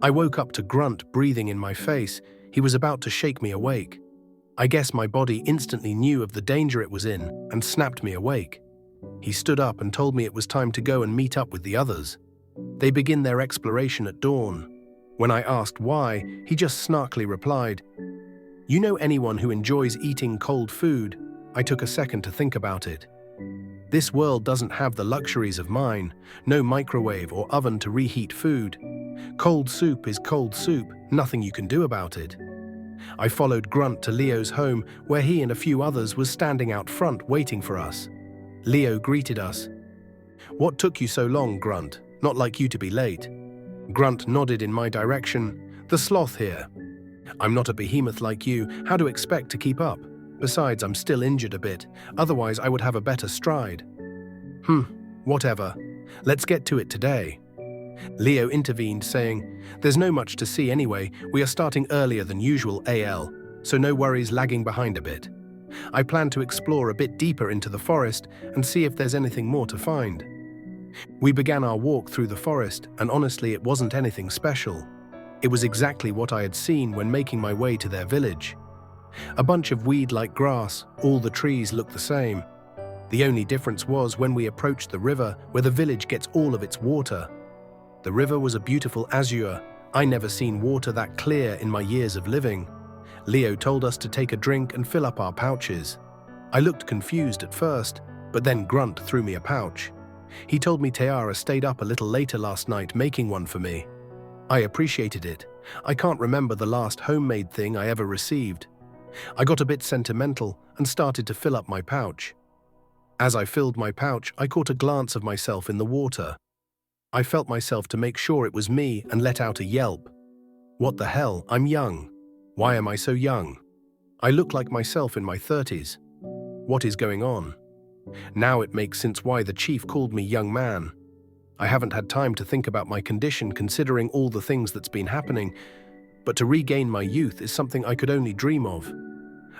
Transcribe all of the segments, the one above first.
I woke up to Grunt breathing in my face. He was about to shake me awake. I guess my body instantly knew of the danger it was in and snapped me awake. He stood up and told me it was time to go and meet up with the others. They begin their exploration at dawn. When I asked why, he just snarkily replied, "You know anyone who enjoys eating cold food?" I took a second to think about it. This world doesn't have the luxuries of mine, no microwave or oven to reheat food. Cold soup is cold soup, nothing you can do about it. I followed Grunt to Leo's home, where he and a few others was standing out front waiting for us. Leo greeted us. "What took you so long, Grunt? Not like you to be late." Grunt nodded in my direction. "The sloth here. I'm not a behemoth like you, how to expect to keep up? Besides, I'm still injured a bit, otherwise I would have a better stride." Whatever. Let's get to it today." Leo intervened, saying, "There's no much to see anyway, we are starting earlier than usual AL, so no worries lagging behind a bit. I plan to explore a bit deeper into the forest and see if there's anything more to find." We began our walk through the forest, and honestly it wasn't anything special. It was exactly what I had seen when making my way to their village. A bunch of weed-like grass, all the trees looked the same. The only difference was when we approached the river where the village gets all of its water. The river was a beautiful azure. I never seen water that clear in my years of living. Leo told us to take a drink and fill up our pouches. I looked confused at first, but then Grunt threw me a pouch. He told me Tiara stayed up a little later last night making one for me. I appreciated it. I can't remember the last homemade thing I ever received. I got a bit sentimental and started to fill up my pouch. As I filled my pouch, I caught a glance of myself in the water. I felt myself to make sure it was me and let out a yelp. What the hell, I'm young. Why am I so young? I look like myself in my 30s. What is going on? Now it makes sense why the chief called me young man. I haven't had time to think about my condition considering all the things that's been happening, but to regain my youth is something I could only dream of.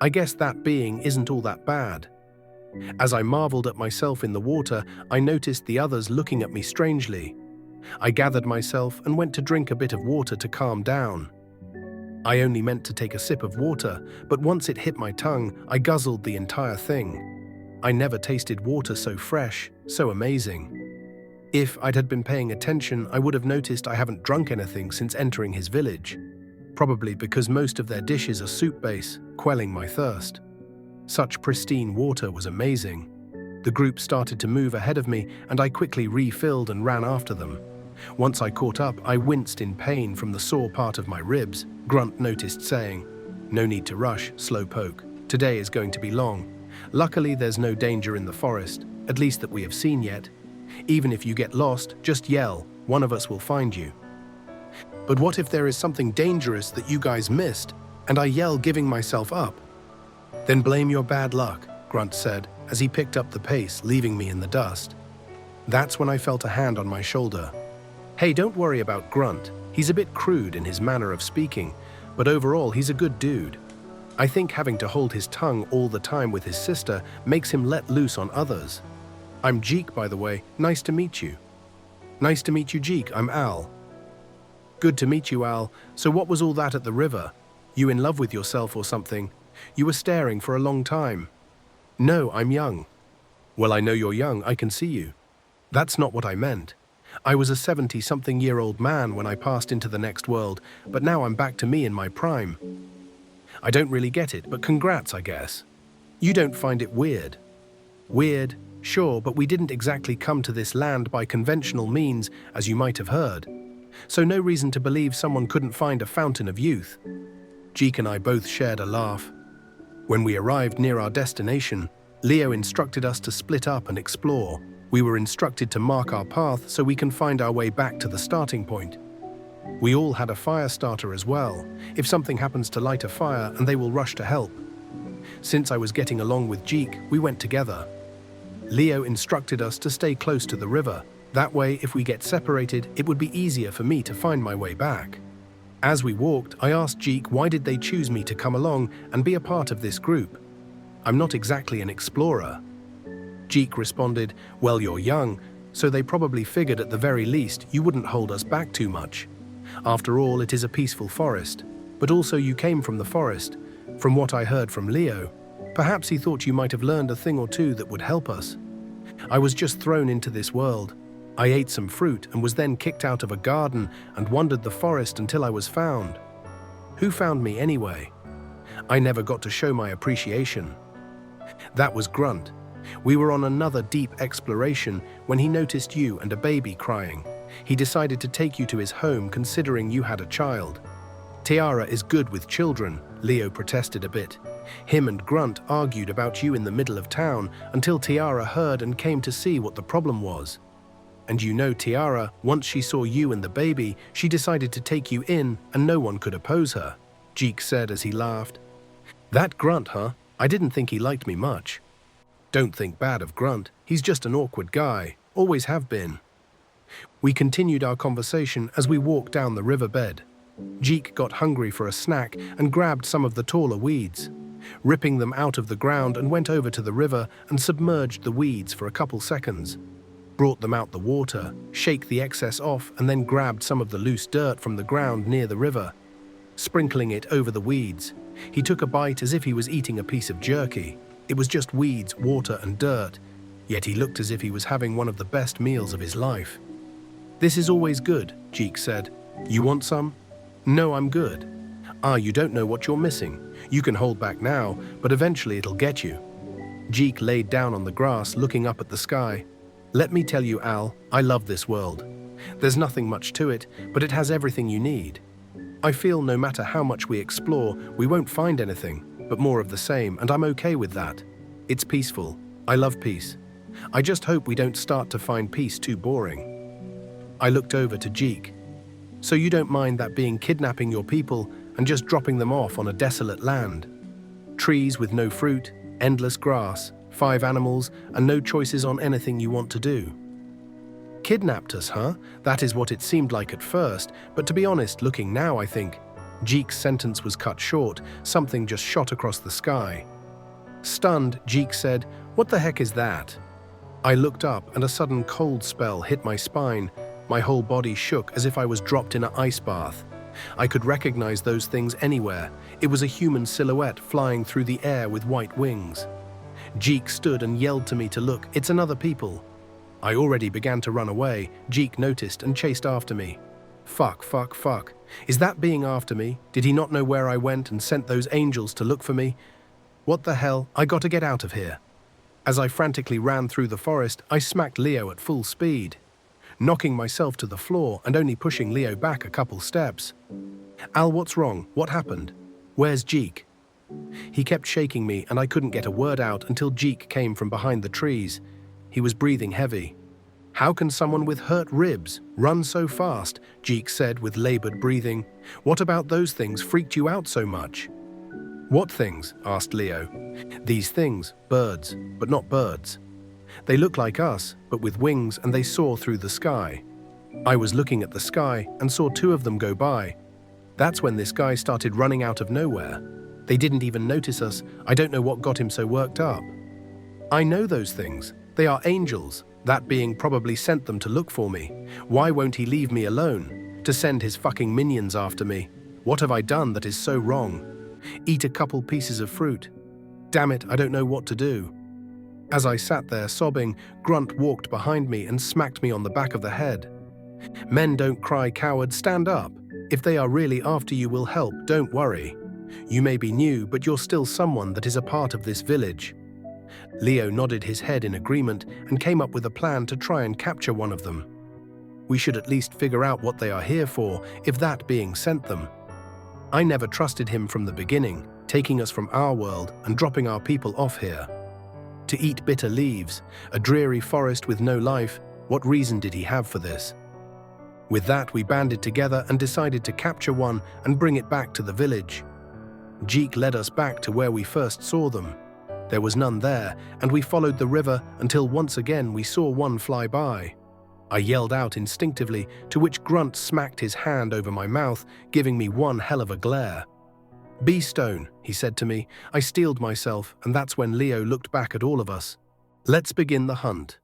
I guess that being isn't all that bad. As I marveled at myself in the water, I noticed the others looking at me strangely. I gathered myself and went to drink a bit of water to calm down. I only meant to take a sip of water, but once it hit my tongue, I guzzled the entire thing. I never tasted water so fresh, so amazing. If I'd had been paying attention, I would have noticed I haven't drunk anything since entering his village. Probably because most of their dishes are soup-based, quelling my thirst. Such pristine water was amazing. The group started to move ahead of me, and I quickly refilled and ran after them. Once I caught up, I winced in pain from the sore part of my ribs. Grunt noticed, saying, "No need to rush, slowpoke. Today is going to be long. Luckily, there's no danger in the forest, at least that we have seen yet. Even if you get lost, just yell. One of us will find you." "But what if there is something dangerous that you guys missed?" And I yell, giving myself up. "Then blame your bad luck," Grunt said, as he picked up the pace, leaving me in the dust. That's when I felt a hand on my shoulder. "Hey, don't worry about Grunt. He's a bit crude in his manner of speaking, but overall he's a good dude. I think having to hold his tongue all the time with his sister makes him let loose on others. I'm Jeek, by the way. Nice to meet you." "Nice to meet you, Jeek. I'm Al." "Good to meet you, Al. So what was all that at the river? You in love with yourself or something? You were staring for a long time." "No, I'm young." "Well, I know you're young. I can see you." "That's not what I meant. I was a 70-something-year-old man when I passed into the next world, but now I'm back to me in my prime." "I don't really get it, but congrats, I guess. You don't find it weird?" "Weird? Sure, but we didn't exactly come to this land by conventional means, as you might have heard. So no reason to believe someone couldn't find a fountain of youth." Jeek and I both shared a laugh. When we arrived near our destination, Leo instructed us to split up and explore. We were instructed to mark our path so we can find our way back to the starting point. We all had a fire starter as well, if something happens to light a fire, and they will rush to help. Since I was getting along with Jeek, we went together. Leo instructed us to stay close to the river. That way, if we get separated, it would be easier for me to find my way back. As we walked, I asked Jeek why did they choose me to come along and be a part of this group. "I'm not exactly an explorer." Jeek responded, "Well, you're young, so they probably figured at the very least you wouldn't hold us back too much. After all, it is a peaceful forest. But also you came from the forest. From what I heard from Leo, perhaps he thought you might have learned a thing or two that would help us. I was just thrown into this world. I ate some fruit and was then kicked out of a garden and wandered the forest until I was found. Who found me anyway? I never got to show my appreciation. That was Grunt. We were on another deep exploration when he noticed you and a baby crying. He decided to take you to his home considering you had a child. Tiara is good with children, Leo protested a bit. Him and Grunt argued about you in the middle of town until Tiara heard and came to see what the problem was. And you know Tiara, once she saw you and the baby, she decided to take you in and no one could oppose her, Jeek said as he laughed. That Grunt, huh? I didn't think he liked me much. Don't think bad of Grunt, he's just an awkward guy, always have been. We continued our conversation as we walked down the riverbed. Jeek got hungry for a snack and grabbed some of the taller weeds, ripping them out of the ground, and went over to the river and submerged the weeds for a couple seconds. Brought them out the water, shake the excess off, and then grabbed some of the loose dirt from the ground near the river, sprinkling it over the weeds. He took a bite as if he was eating a piece of jerky. It was just weeds, water, and dirt, yet he looked as if he was having one of the best meals of his life. This is always good, Jeek said. You want some? No, I'm good. You don't know what you're missing. You can hold back now, but eventually it'll get you. Jeek laid down on the grass, looking up at the sky. Let me tell you, Al, I love this world. There's nothing much to it, but it has everything you need. I feel no matter how much we explore, we won't find anything, but more of the same, and I'm okay with that. It's peaceful. I love peace. I just hope we don't start to find peace too boring. I looked over to Jeek. So you don't mind that being kidnapping your people and just dropping them off on a desolate land? Trees with no fruit, endless grass, 5 animals, and no choices on anything you want to do. Kidnapped us, huh? That is what it seemed like at first, but to be honest, looking now, I think Jeek's sentence was cut short. Something just shot across the sky. Stunned, Jeek said, "What the heck is that?" I looked up and a sudden cold spell hit my spine. My whole body shook as if I was dropped in an ice bath. I could recognize those things anywhere. It was a human silhouette flying through the air with white wings. Jeek stood and yelled to me to look. It's another people. I already began to run away. Jeek noticed and chased after me. Fuck. Is that being after me? Did he not know where I went and sent those angels to look for me? What the hell? I got to get out of here. As I frantically ran through the forest, I smacked Leo at full speed, knocking myself to the floor and only pushing Leo back a couple steps. Al, what's wrong? What happened? Where's Jeek? He kept shaking me and I couldn't get a word out until Jeek came from behind the trees. He was breathing heavy. How can someone with hurt ribs run so fast? Jeek said with labored breathing. What about those things freaked you out so much? What things? Asked Leo. These things, birds, but not birds. They look like us, but with wings, and they soar through the sky. I was looking at the sky and saw 2 of them go by. That's when this guy started running out of nowhere. They didn't even notice us. I don't know what got him so worked up. I know those things. They are angels. That being probably sent them to look for me. Why won't he leave me alone? To send his fucking minions after me. What have I done that is so wrong? Eat a couple pieces of fruit. Damn it, I don't know what to do. As I sat there sobbing, Grunt walked behind me and smacked me on the back of the head. Men don't cry, coward, stand up. If they are really after you, we'll help, don't worry. You may be new, but you're still someone that is a part of this village. Leo nodded his head in agreement and came up with a plan to try and capture one of them. We should at least figure out what they are here for, if that being sent them. I never trusted him from the beginning, taking us from our world and dropping our people off here. To eat bitter leaves, a dreary forest with no life, what reason did he have for this? With that, we banded together and decided to capture one and bring it back to the village. Jeek led us back to where we first saw them. There was none there, and we followed the river until once again we saw one fly by. I yelled out instinctively, to which Grunt smacked his hand over my mouth, giving me one hell of a glare. "Beastone," he said to me. I steeled myself, and that's when Leo looked back at all of us. "Let's begin the hunt."